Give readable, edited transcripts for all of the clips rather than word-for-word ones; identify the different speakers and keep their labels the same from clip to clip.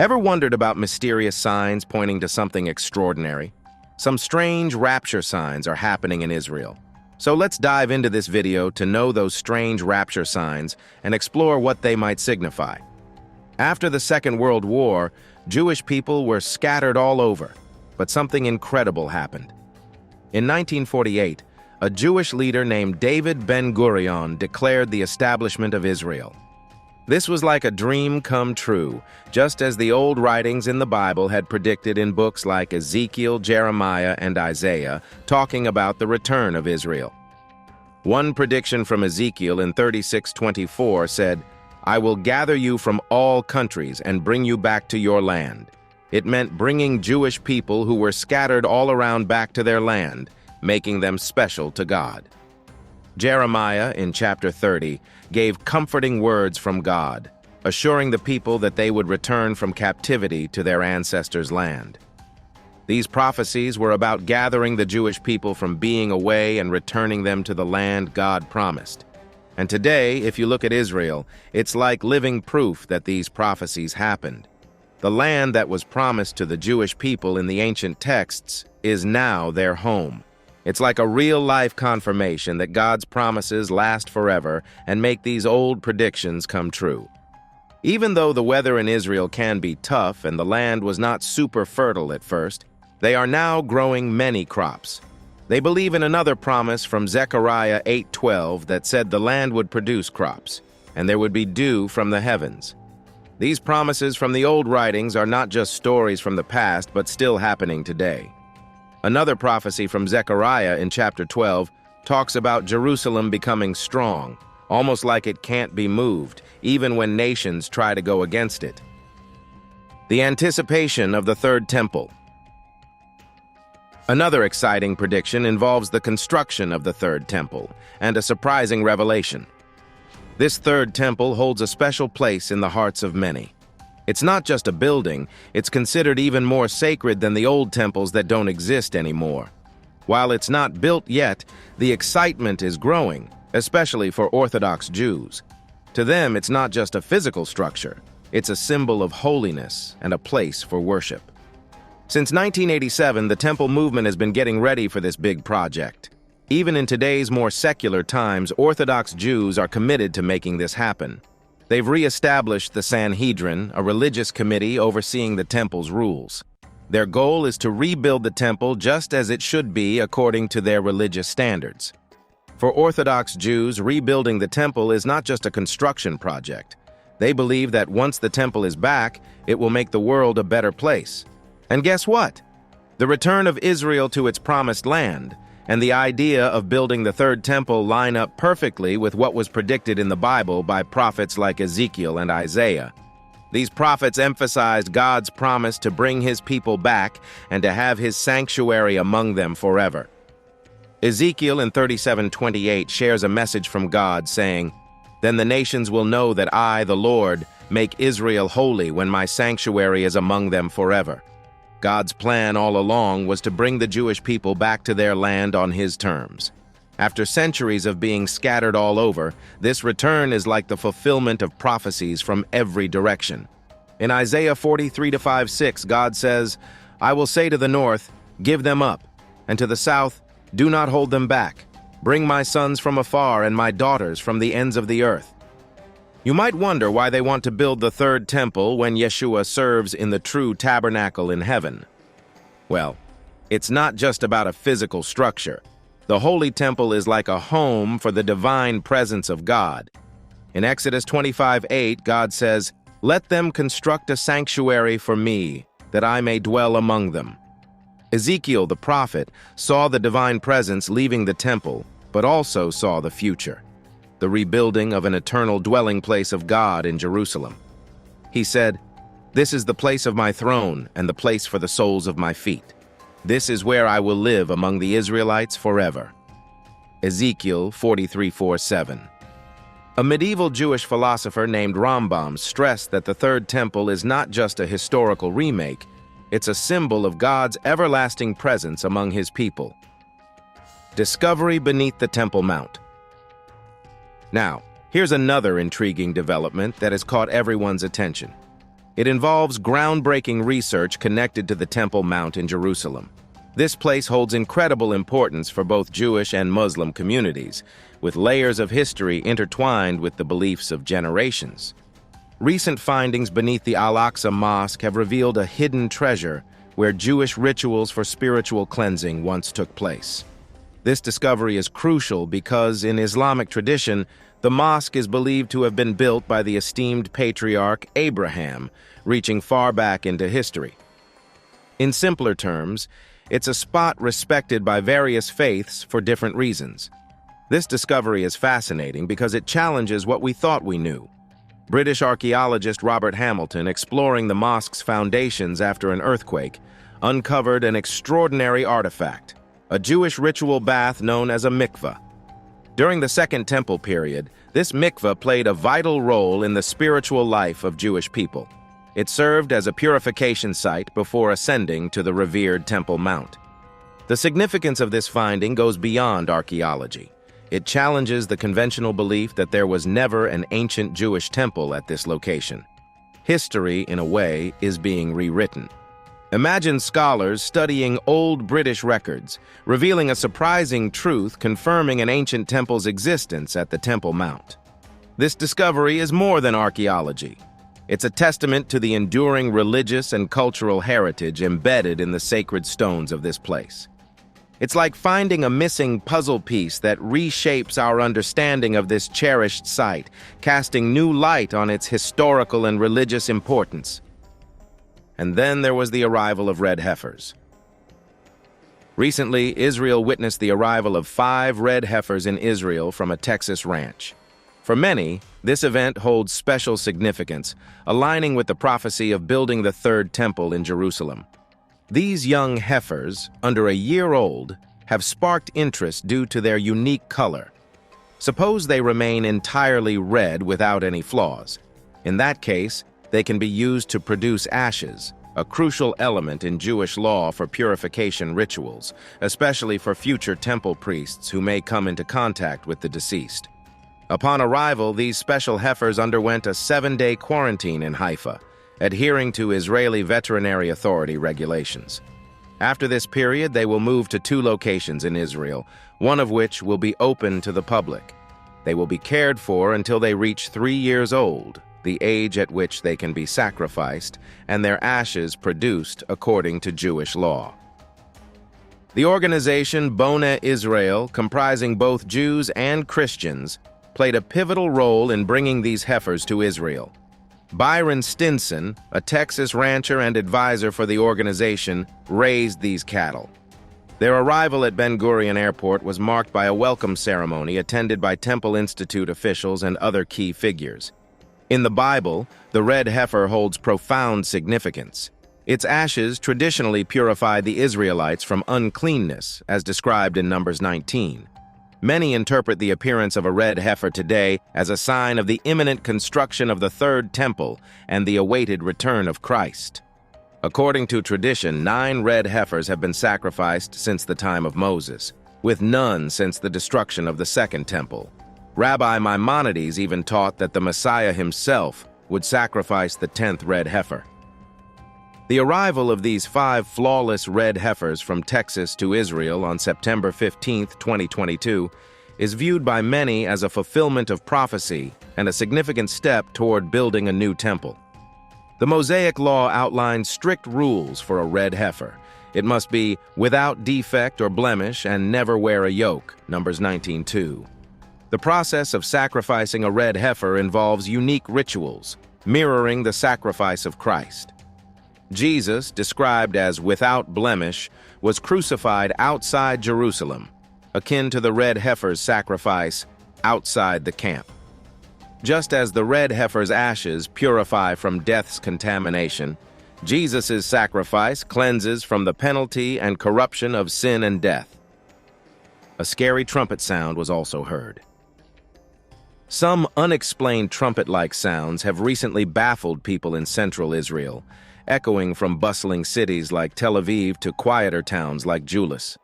Speaker 1: Ever wondered about mysterious signs pointing to something extraordinary? Some strange rapture signs are happening in Israel. So let's dive into this video to know those strange rapture signs and explore what they might signify. After the Second World War, Jewish people were scattered all over, but something incredible happened. In 1948, a Jewish leader named David Ben Gurion declared the establishment of Israel. This was like a dream come true, just as the old writings in the Bible had predicted in books like Ezekiel, Jeremiah, and Isaiah, talking about the return of Israel. One prediction from Ezekiel in 36:24 said, "I will gather you from all countries and bring you back to your land." It meant bringing Jewish people who were scattered all around back to their land, making them special to God. Jeremiah, in chapter 30, gave comforting words from God, assuring the people that they would return from captivity to their ancestors' land. These prophecies were about gathering the Jewish people from being away and returning them to the land God promised. And today, if you look at Israel, it's like living proof that these prophecies happened. The land that was promised to the Jewish people in the ancient texts is now their home. It's like a real-life confirmation that God's promises last forever and make these old predictions come true. Even though the weather in Israel can be tough and the land was not super fertile at first, they are now growing many crops. They believe in another promise from Zechariah 8:12 that said the land would produce crops, and there would be dew from the heavens. These promises from the old writings are not just stories from the past, but still happening today. Another prophecy from Zechariah in chapter 12 talks about Jerusalem becoming strong, almost like it can't be moved, even when nations try to go against it. The anticipation of the Third Temple. Another exciting prediction involves the construction of the Third Temple, and a surprising revelation. This Third Temple holds a special place in the hearts of many. It's not just a building, it's considered even more sacred than the old temples that don't exist anymore. While it's not built yet, the excitement is growing, especially for Orthodox Jews. To them, it's not just a physical structure, it's a symbol of holiness and a place for worship. Since 1987, the temple movement has been getting ready for this big project. Even in today's more secular times, Orthodox Jews are committed to making this happen. They've re-established the Sanhedrin, a religious committee overseeing the temple's rules. Their goal is to rebuild the temple just as it should be according to their religious standards. For Orthodox Jews, rebuilding the temple is not just a construction project. They believe that once the temple is back, it will make the world a better place. And guess what? The return of Israel to its promised land and the idea of building the Third Temple line up perfectly with what was predicted in the Bible by prophets like Ezekiel and Isaiah. These prophets emphasized God's promise to bring his people back and to have his sanctuary among them forever. Ezekiel in 37:28 shares a message from God saying, "Then the nations will know that I, the Lord, make Israel holy when my sanctuary is among them forever." God's plan all along was to bring the Jewish people back to their land on his terms. After centuries of being scattered all over, this return is like the fulfillment of prophecies from every direction. In Isaiah 43:5-6, God says, "I will say to the north, 'Give them up,' and to the south, 'Do not hold them back.' Bring my sons from afar and my daughters from the ends of the earth." You might wonder why they want to build the Third Temple when Yeshua serves in the true tabernacle in heaven. Well, it's not just about a physical structure. The Holy Temple is like a home for the divine presence of God. In Exodus 25:8, God says, "Let them construct a sanctuary for me, that I may dwell among them." Ezekiel, the prophet, saw the divine presence leaving the temple, but also saw the future, the rebuilding of an eternal dwelling place of God in Jerusalem. He said, "This is the place of my throne and the place for the soles of my feet. This is where I will live among the Israelites forever." Ezekiel 43:4-7. A medieval Jewish philosopher named Rambam stressed that the Third Temple is not just a historical remake, it's a symbol of God's everlasting presence among his people. Discovery beneath the Temple Mount. Now, here's another intriguing development that has caught everyone's attention. It involves groundbreaking research connected to the Temple Mount in Jerusalem. This place holds incredible importance for both Jewish and Muslim communities, with layers of history intertwined with the beliefs of generations. Recent findings beneath the Al-Aqsa Mosque have revealed a hidden treasure where Jewish rituals for spiritual cleansing once took place. This discovery is crucial because, in Islamic tradition, the mosque is believed to have been built by the esteemed patriarch Abraham, reaching far back into history. In simpler terms, it's a spot respected by various faiths for different reasons. This discovery is fascinating because it challenges what we thought we knew. British archaeologist Robert Hamilton, exploring the mosque's foundations after an earthquake, uncovered an extraordinary artifact, a Jewish ritual bath known as a mikveh. During the Second Temple period, this mikveh played a vital role in the spiritual life of Jewish people. It served as a purification site before ascending to the revered Temple Mount. The significance of this finding goes beyond archaeology. It challenges the conventional belief that there was never an ancient Jewish temple at this location. History, in a way, is being rewritten. Imagine scholars studying old British records, revealing a surprising truth confirming an ancient temple's existence at the Temple Mount. This discovery is more than archaeology. It's a testament to the enduring religious and cultural heritage embedded in the sacred stones of this place. It's like finding a missing puzzle piece that reshapes our understanding of this cherished site, casting new light on its historical and religious importance. And then there was the arrival of red heifers. Recently, Israel witnessed the arrival of 5 red heifers in Israel from a Texas ranch. For many, this event holds special significance, aligning with the prophecy of building the Third Temple in Jerusalem. These young heifers, under a year old, have sparked interest due to their unique color. Suppose they remain entirely red without any flaws. In that case, they can be used to produce ashes, a crucial element in Jewish law for purification rituals, especially for future temple priests who may come into contact with the deceased. Upon arrival, these special heifers underwent a 7-day quarantine in Haifa, adhering to Israeli Veterinary Authority regulations. After this period, they will move to 2 locations in Israel, one of which will be open to the public. They will be cared for until they reach 3 years old, the age at which they can be sacrificed, and their ashes produced according to Jewish law. The organization B'nai Israel, comprising both Jews and Christians, played a pivotal role in bringing these heifers to Israel. Byron Stinson, a Texas rancher and advisor for the organization, raised these cattle. Their arrival at Ben Gurion Airport was marked by a welcome ceremony attended by Temple Institute officials and other key figures. In the Bible, the red heifer holds profound significance. Its ashes traditionally purified the Israelites from uncleanness, as described in Numbers 19. Many interpret the appearance of a red heifer today as a sign of the imminent construction of the Third Temple and the awaited return of Christ. According to tradition, 9 red heifers have been sacrificed since the time of Moses, with none since the destruction of the Second Temple. Rabbi Maimonides even taught that the Messiah himself would sacrifice the 10th red heifer. The arrival of these 5 flawless red heifers from Texas to Israel on September 15, 2022, is viewed by many as a fulfillment of prophecy and a significant step toward building a new temple. The Mosaic Law outlines strict rules for a red heifer. It must be without defect or blemish and never wear a yoke, Numbers 19:2. The process of sacrificing a red heifer involves unique rituals, mirroring the sacrifice of Christ. Jesus, described as without blemish, was crucified outside Jerusalem, akin to the red heifer's sacrifice outside the camp. Just as the red heifer's ashes purify from death's contamination, Jesus' sacrifice cleanses from the penalty and corruption of sin and death. A scary trumpet sound was also heard. Some unexplained trumpet-like sounds have recently baffled people in central Israel, echoing from bustling cities like Tel Aviv to quieter towns like Julis.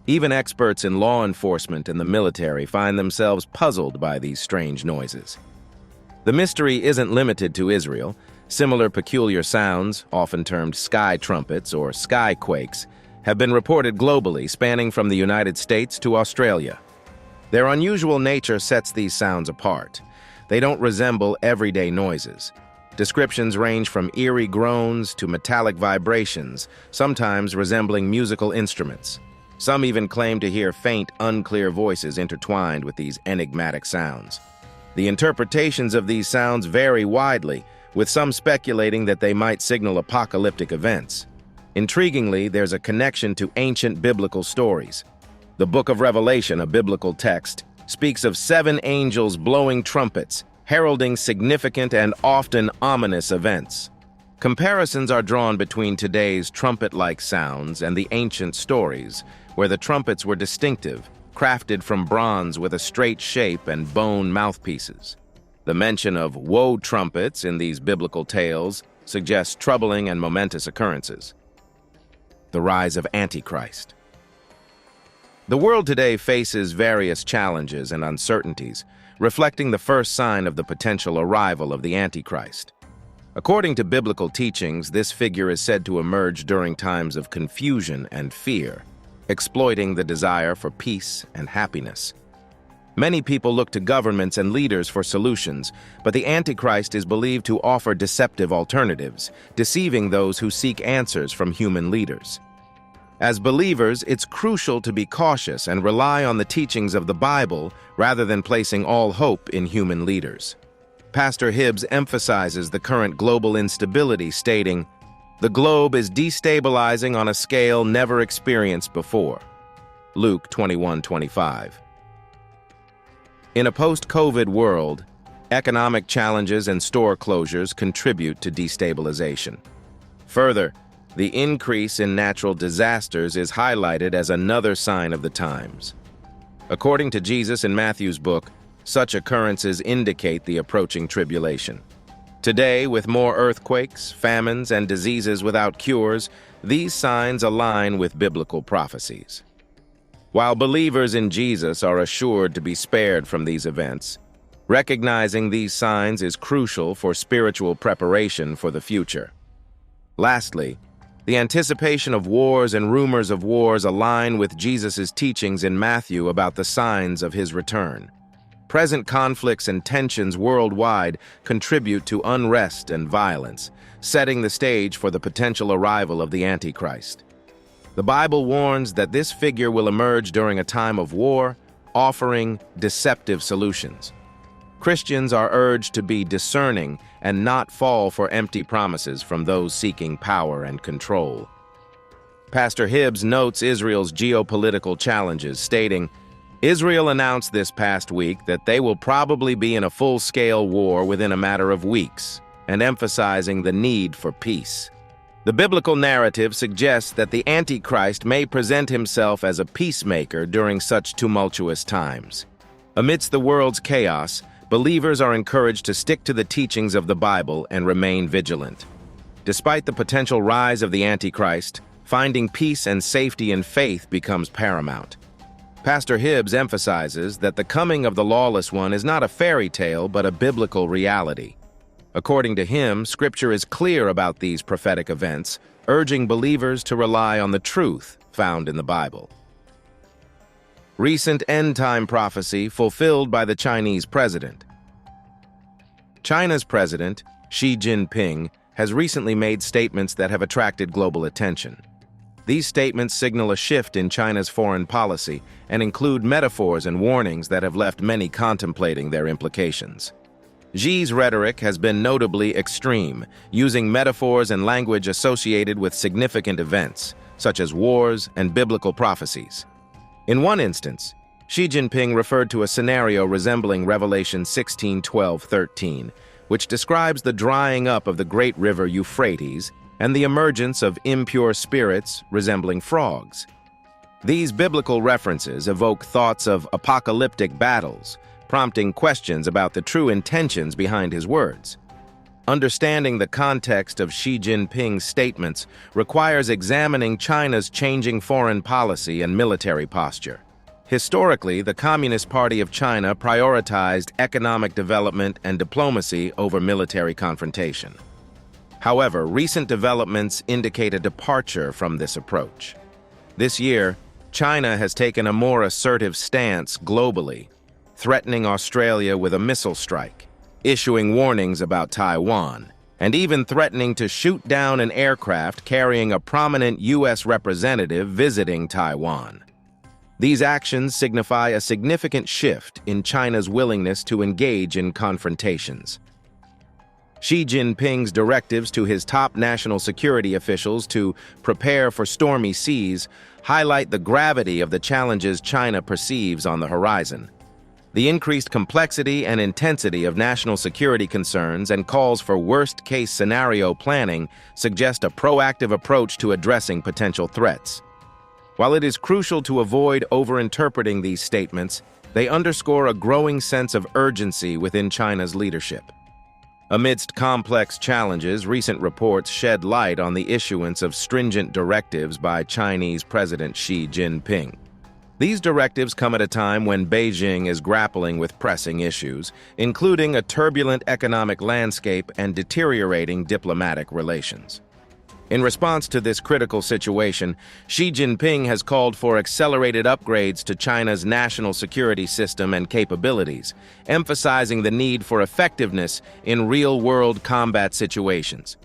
Speaker 1: Even experts in law enforcement and the military find themselves puzzled by these strange noises. The mystery isn't limited to Israel. Similar peculiar sounds, often termed sky trumpets or sky quakes, have been reported globally, spanning from the United States to Australia. Their unusual nature sets these sounds apart. They don't resemble everyday noises. Descriptions range from eerie groans to metallic vibrations, sometimes resembling musical instruments. Some even claim to hear faint, unclear voices intertwined with these enigmatic sounds. The interpretations of these sounds vary widely, with some speculating that they might signal apocalyptic events. Intriguingly, there's a connection to ancient biblical stories. The Book of Revelation, a biblical text, speaks of 7 angels blowing trumpets, heralding significant and often ominous events. Comparisons are drawn between today's trumpet-like sounds and the ancient stories, where the trumpets were distinctive, crafted from bronze with a straight shape and bone mouthpieces. The mention of woe trumpets in these biblical tales suggests troubling and momentous occurrences. The rise of Antichrist. The world today faces various challenges and uncertainties, reflecting the first sign of the potential arrival of the Antichrist. According to biblical teachings, this figure is said to emerge during times of confusion and fear, exploiting the desire for peace and happiness. Many people look to governments and leaders for solutions, but the Antichrist is believed to offer deceptive alternatives, deceiving those who seek answers from human leaders. As believers, it's crucial to be cautious and rely on the teachings of the Bible rather than placing all hope in human leaders. Pastor Hibbs emphasizes the current global instability, stating, "The globe is destabilizing on a scale never experienced before." Luke 21:25. In a post-COVID world, economic challenges and store closures contribute to destabilization. Further, the increase in natural disasters is highlighted as another sign of the times. According to Jesus in Matthew's book, such occurrences indicate the approaching tribulation. Today, with more earthquakes, famines, and diseases without cures, these signs align with biblical prophecies. While believers in Jesus are assured to be spared from these events, recognizing these signs is crucial for spiritual preparation for the future. Lastly, the anticipation of wars and rumors of wars align with Jesus' teachings in Matthew about the signs of his return. Present conflicts and tensions worldwide contribute to unrest and violence, setting the stage for the potential arrival of the Antichrist. The Bible warns that this figure will emerge during a time of war, offering deceptive solutions. Christians are urged to be discerning and not fall for empty promises from those seeking power and control. Pastor Hibbs notes Israel's geopolitical challenges, stating, "Israel announced this past week that they will probably be in a full-scale war within a matter of weeks, and emphasizing the need for peace. The biblical narrative suggests that the Antichrist may present himself as a peacemaker during such tumultuous times. Amidst the world's chaos, believers are encouraged to stick to the teachings of the Bible and remain vigilant. Despite the potential rise of the Antichrist, finding peace and safety in faith becomes paramount. Pastor Hibbs emphasizes that the coming of the lawless one is not a fairy tale but a biblical reality. According to him, Scripture is clear about these prophetic events, urging believers to rely on the truth found in the Bible. Recent end-time prophecy fulfilled by the Chinese president. China's president, Xi Jinping, has recently made statements that have attracted global attention. These statements signal a shift in China's foreign policy and include metaphors and warnings that have left many contemplating their implications. Xi's rhetoric has been notably extreme, using metaphors and language associated with significant events, such as wars and biblical prophecies. In one instance, Xi Jinping referred to a scenario resembling Revelation 16:12-13, which describes the drying up of the great river Euphrates and the emergence of impure spirits resembling frogs. These biblical references evoke thoughts of apocalyptic battles, prompting questions about the true intentions behind his words. Understanding the context of Xi Jinping's statements requires examining China's changing foreign policy and military posture. Historically, the Communist Party of China prioritized economic development and diplomacy over military confrontation. However, recent developments indicate a departure from this approach. This year, China has taken a more assertive stance globally, threatening Australia with a missile strike, issuing warnings about Taiwan, and even threatening to shoot down an aircraft carrying a prominent U.S. representative visiting Taiwan. These actions signify a significant shift in China's willingness to engage in confrontations. Xi Jinping's directives to his top national security officials to prepare for stormy seas highlight the gravity of the challenges China perceives on the horizon. The increased complexity and intensity of national security concerns and calls for worst-case scenario planning suggest a proactive approach to addressing potential threats. While it is crucial to avoid overinterpreting these statements, they underscore a growing sense of urgency within China's leadership. Amidst complex challenges, recent reports shed light on the issuance of stringent directives by Chinese President Xi Jinping. These directives come at a time when Beijing is grappling with pressing issues, including a turbulent economic landscape and deteriorating diplomatic relations. In response to this critical situation, Xi Jinping has called for accelerated upgrades to China's national security system and capabilities, emphasizing the need for effectiveness in real-world combat situations.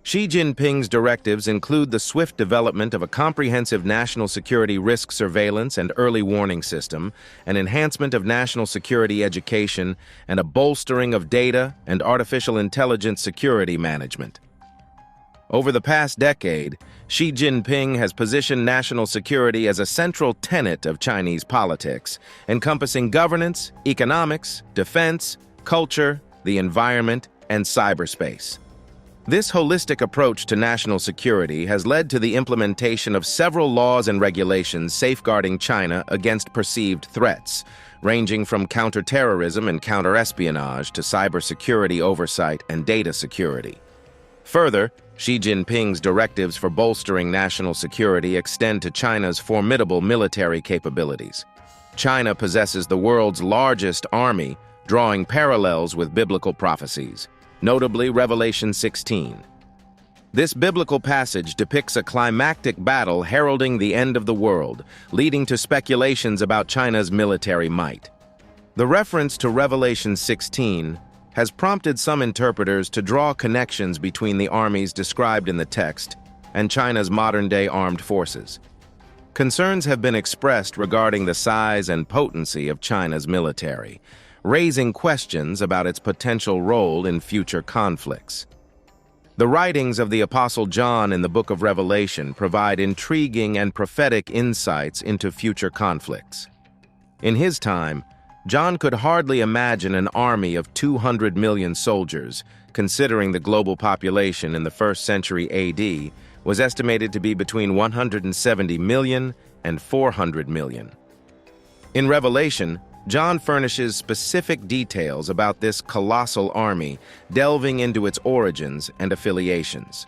Speaker 1: Xi Jinping's directives include the swift development of a comprehensive national security risk surveillance and early warning system, an enhancement of national security education, and a bolstering of data and artificial intelligence security management. Over the past decade, Xi Jinping has positioned national security as a central tenet of Chinese politics, encompassing governance, economics, defense, culture, the environment, and cyberspace. This holistic approach to national security has led to the implementation of several laws and regulations safeguarding China against perceived threats, ranging from counterterrorism and counterespionage to cybersecurity oversight and data security. Further, Xi Jinping's directives for bolstering national security extend to China's formidable military capabilities. China possesses the world's largest army, drawing parallels with biblical prophecies, notably Revelation 16. This biblical passage depicts a climactic battle heralding the end of the world, leading to speculations about China's military might. The reference to Revelation 16 has prompted some interpreters to draw connections between the armies described in the text and China's modern-day armed forces. Concerns have been expressed regarding the size and potency of China's military, raising questions about its potential role in future conflicts. The writings of the Apostle John in the book of Revelation provide intriguing and prophetic insights into future conflicts. In his time, John could hardly imagine an army of 200 million soldiers, considering the global population in the 1st century AD was estimated to be between 170 million and 400 million. In Revelation, John furnishes specific details about this colossal army, delving into its origins and affiliations.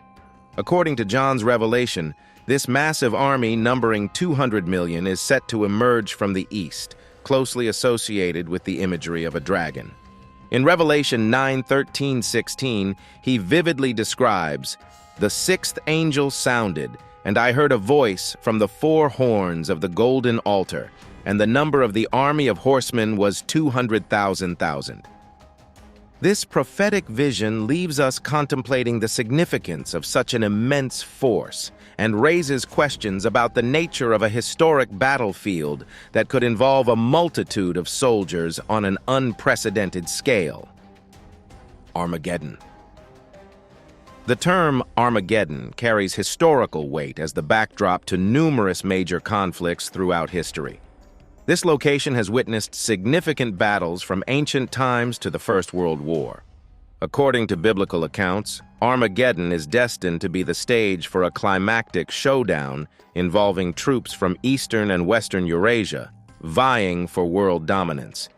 Speaker 1: According to John's revelation, this massive army numbering 200 million is set to emerge from the east, closely associated with the imagery of a dragon. In Revelation 9:13-16, he vividly describes, "The sixth angel sounded, and I heard a voice from the 4 horns of the golden altar, and the number of the army of horsemen was 200,000. This prophetic vision leaves us contemplating the significance of such an immense force and raises questions about the nature of a historic battlefield that could involve a multitude of soldiers on an unprecedented scale. Armageddon. The term Armageddon carries historical weight as the backdrop to numerous major conflicts throughout history. This location has witnessed significant battles from ancient times to the First World War. According to biblical accounts, Armageddon is destined to be the stage for a climactic showdown involving troops from Eastern and Western Eurasia, vying for world dominance.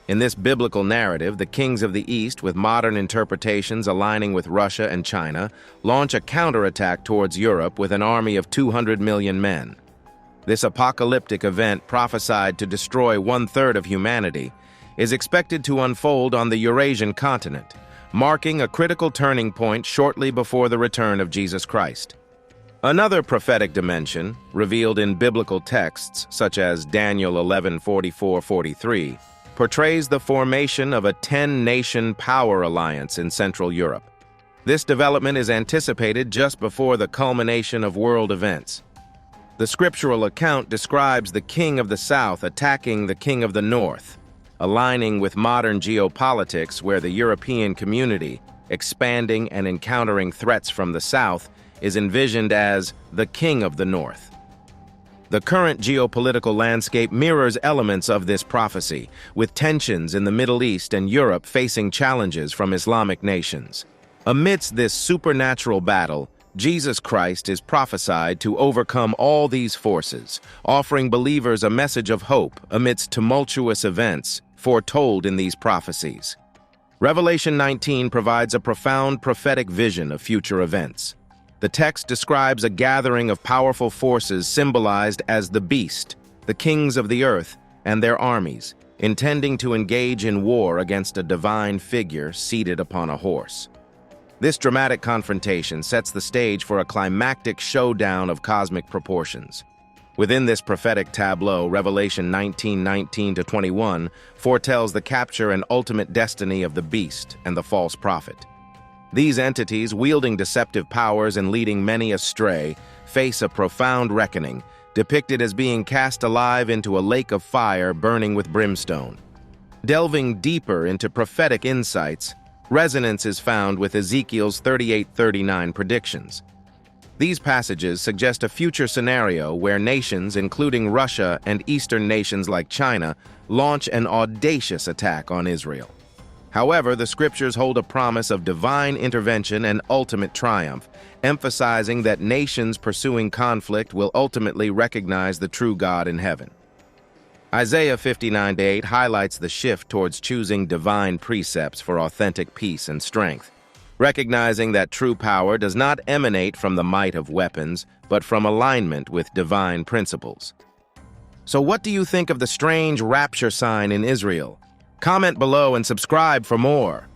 Speaker 1: In this biblical narrative, the kings of the East, with modern interpretations aligning with Russia and China, launch a counterattack towards Europe with an army of 200 million men. This apocalyptic event, prophesied to destroy 1/3 of humanity, is expected to unfold on the Eurasian continent, marking a critical turning point shortly before the return of Jesus Christ. Another prophetic dimension, revealed in biblical texts such as Daniel 11:44-43, portrays the formation of a 10-nation power alliance in Central Europe. This development is anticipated just before the culmination of world events. The scriptural account describes the king of the south attacking the king of the north, aligning with modern geopolitics where the European community, expanding and encountering threats from the south, is envisioned as the king of the north. The current geopolitical landscape mirrors elements of this prophecy, with tensions in the Middle East and Europe facing challenges from Islamic nations. Amidst this supernatural battle, Jesus Christ is prophesied to overcome all these forces, offering believers a message of hope amidst tumultuous events foretold in these prophecies. Revelation 19 provides a profound prophetic vision of future events. The text describes a gathering of powerful forces symbolized as the beast, the kings of the earth, and their armies, intending to engage in war against a divine figure seated upon a horse. This dramatic confrontation sets the stage for a climactic showdown of cosmic proportions. Within this prophetic tableau, Revelation 19:19-21 foretells the capture and ultimate destiny of the beast and the false prophet. These entities, wielding deceptive powers and leading many astray, face a profound reckoning, depicted as being cast alive into a lake of fire burning with brimstone. Delving deeper into prophetic insights, resonance is found with Ezekiel's 38:39 predictions. These passages suggest a future scenario where nations, including Russia and Eastern nations like China, launch an audacious attack on Israel. However, the scriptures hold a promise of divine intervention and ultimate triumph, emphasizing that nations pursuing conflict will ultimately recognize the true God in heaven. Isaiah 59:8 highlights the shift towards choosing divine precepts for authentic peace and strength, recognizing that true power does not emanate from the might of weapons, but from alignment with divine principles. So what do you think of the strange rapture sign in Israel? Comment below and subscribe for more.